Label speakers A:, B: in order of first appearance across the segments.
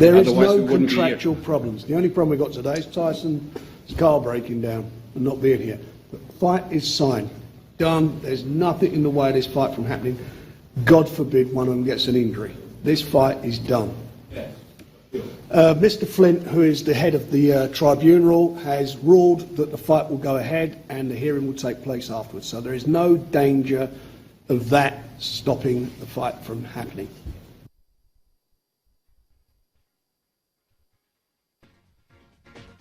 A: There is no contractual problems. The only problem we've got today is Tyson's car breaking down and not being here. The fight is signed, done. There's nothing in the way of this fight from happening. God forbid one of them gets an injury. This fight is done. Mr. Flint, who is the head of the tribunal, has ruled that the fight will go ahead and the hearing will take place afterwards. So there is no danger of that stopping the fight from happening.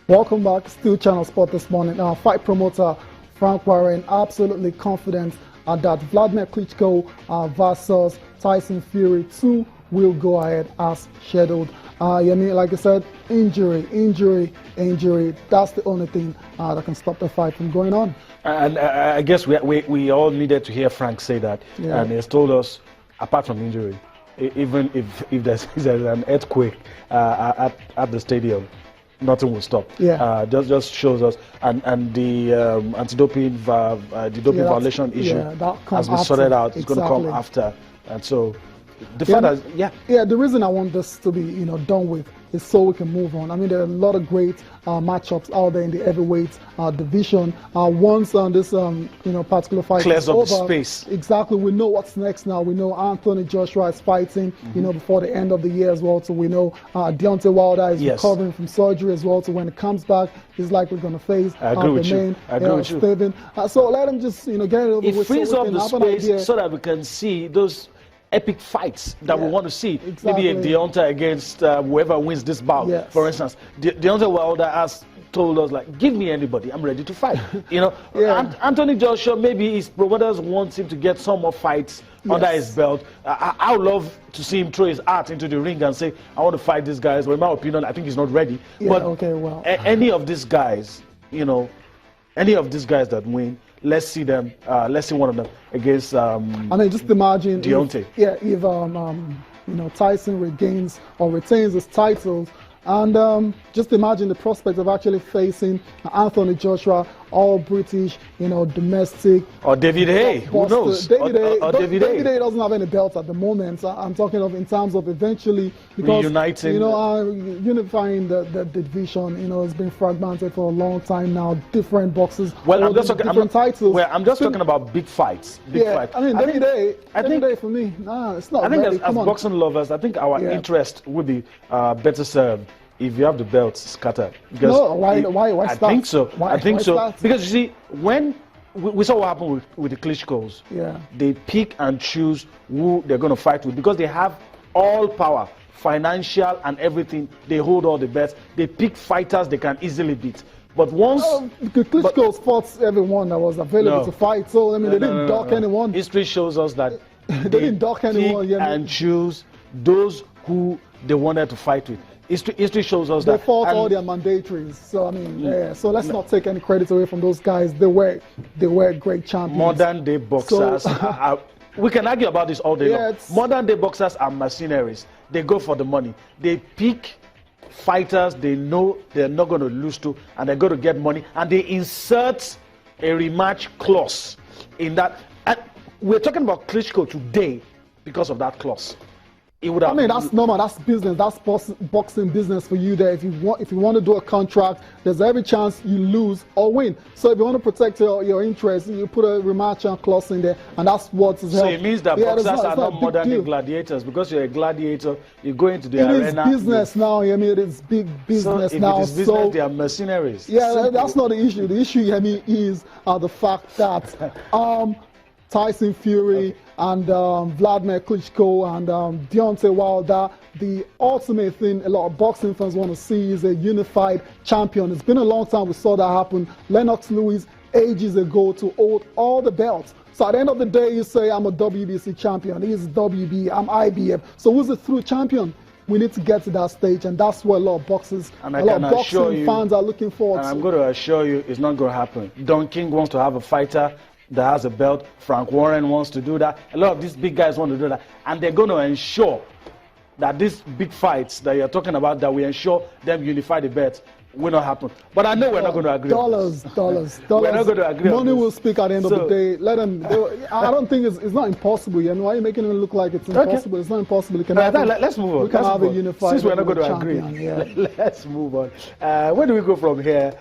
B: Welcome back, still Channel Sport this morning. Fight promoter Frank Warren absolutely confident that Vladimir Klitschko versus Tyson Fury 2 will go ahead as scheduled. Like I said, injury. That's the only thing that can stop the fight from going on.
C: And I guess we all needed to hear Frank say that. Yeah. And he's told us, apart from injury, even if there's an earthquake at the stadium, nothing will stop.
B: Yeah.
C: Just shows us, and the anti-doping violation issue has been sorted out. It's going to come after, and so. The the reason I want this to be done with is so we can move on. I mean, there are a lot of great matchups out there in the heavyweight division. Once this particular fight clears
B: is
C: up
B: over,
C: the space.
B: Exactly, we know what's next now. We know Anthony Joshua is fighting, before the end of the year as well. So we know Deontay Wilder is recovering from surgery as well. So when it comes back, he's likely going to face
C: I agree with you.
B: Steven. So let him just get it over with.
C: It frees
B: so
C: up the space so that we can see those epic fights that we want to see.
B: Exactly.
C: Maybe a Deontay against whoever wins this bout, for instance. Deontay Wilder has told us, like, give me anybody, I'm ready to fight. Anthony Joshua, maybe his promoters want him to get some more fights under his belt. I would love to see him throw his heart into the ring and say, I want to fight these guys. Well, in my opinion, I think he's not ready. Any of these guys, any of these guys that win, let's see them. Let's see one of them against.
B: Just imagine
C: Deontay.
B: If Tyson regains or retains his titles, and just imagine the prospect of actually facing Anthony Joshua, all British, domestic.
C: Or David Haye. Who knows?
B: David Haye doesn't have any belts at the moment. I'm talking of in terms of eventually
C: reuniting.
B: Unifying the division. It's been fragmented for a long time now. Different boxes.
C: Well, I'm just talking
B: different titles.
C: Well, I'm just talking about big fights.
B: I mean, David Haye for me, it's not.
C: I think as boxing lovers, I think our interest would be better served if you have the belts scattered.
B: Why
C: I think so. I think so. Because you see, when we saw what happened with the Klitschkos, they pick and choose who they're going to fight with because they have all power, financial and everything. They hold all the belts. They pick fighters they can easily beat. But once
B: the Klitschkos fought everyone that was available to fight, so I mean they didn't dock anyone.
C: History shows us that
B: they didn't dock anyone.
C: And choose those who they wanted to fight with. History shows us
B: they fought all their mandatories. So I mean, so let's not take any credit away from those guys. They were great champions.
C: Modern day boxers. We can argue about this all day long. Modern day boxers are mercenaries. They go for the money. They pick fighters they know they're not going to lose to, and they're going to get money, and they insert a rematch clause in that. And we're talking about Klitschko today because of that clause.
B: That's normal. That's business. That's boxing business for you. There, if you want to do a contract, there's every chance you lose or win. So if you want to protect your interest, you put a rematch clause in there, and that's what is.
C: So it means that boxers are not modern day gladiators. Because you're a gladiator, you go into the arena.
B: It is business now. It is big business now.
C: If it is business, they are mercenaries.
B: That's not the issue. The issue, is the fact that Tyson Fury and Vladimir Klitschko and Deontay Wilder, the ultimate thing a lot of boxing fans want to see is a unified champion. It's been a long time we saw that happen. Lennox Lewis ages ago to hold all the belts. So at the end of the day, you say, I'm a WBC champion, he's WB, I'm IBF. So who's the true champion? We need to get to that stage, and that's what a lot of boxers, a lot of boxing fans are looking forward to.
C: I'm going to assure you it's not going to happen. Don King wants to have a fighter that has a belt. Frank Warren wants to do that. A lot of these big guys want to do that. And they're going to ensure that these big fights that you're talking about, that we ensure them unify the belt. will not happen. But I know we're not going to agree.
B: Dollars.
C: We're not going to agree.
B: Money
C: on this.
B: will speak at the end of the day. Let them. I don't think it's not impossible. You know, why are you making it look like it's impossible? It's not impossible. It can happen.
C: Let's move on.
B: We can have a unified.
C: Since we're not going to agree, let's move on. Where do we go from here?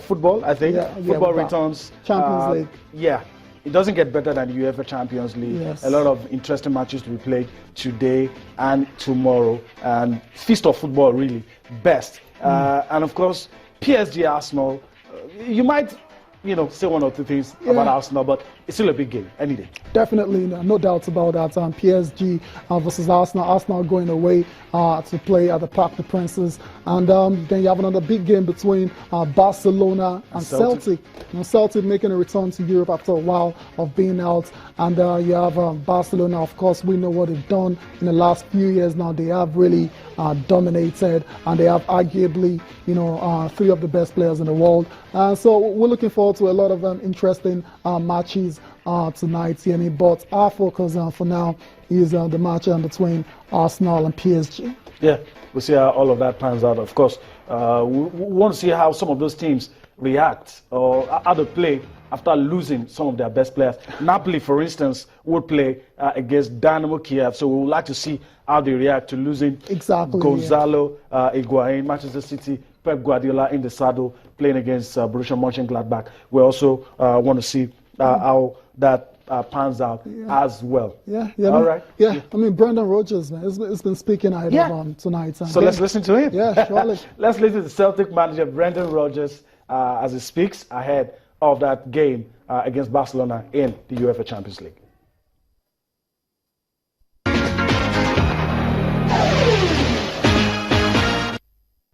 C: Football, I think. Football returns.
B: Champions League.
C: Yeah. It doesn't get better than the UEFA Champions League.
B: Yes.
C: A lot of interesting matches to be played today and tomorrow. And feast of football, really. Best. And of course, PSG Arsenal. You might, say one or two things about Arsenal, but it's still a big game any day.
B: Definitely, no doubts about that. PSG versus Arsenal. Arsenal going away to play at the Parc des Princes. And then you have another big game between Barcelona and Celtic. Celtic making a return to Europe after a while of being out. And you have Barcelona, of course, we know what they've done in the last few years now. They have really dominated, and they have arguably, three of the best players in the world. So we're looking forward to a lot of interesting matches tonight, but our focus for now is the match between Arsenal and PSG.
C: Yeah, we'll see how all of that pans out. Of course, we want to see how some of those teams react or how they play after losing some of their best players. Napoli, for instance, would play against Dynamo Kiev, so we would like to see how they react to losing Gonzalo Higuain. Manchester City, Pep Guardiola in the saddle, playing against Borussia Mönchengladbach. We also want to see how that pans out as well.
B: All right. I mean, Brendan Rodgers, man, has been speaking ahead of tonight.
C: So let's listen to him.
B: Yeah, surely.
C: Let's listen to the Celtic manager, Brendan Rodgers, as he speaks ahead of that game against Barcelona in the UEFA Champions League.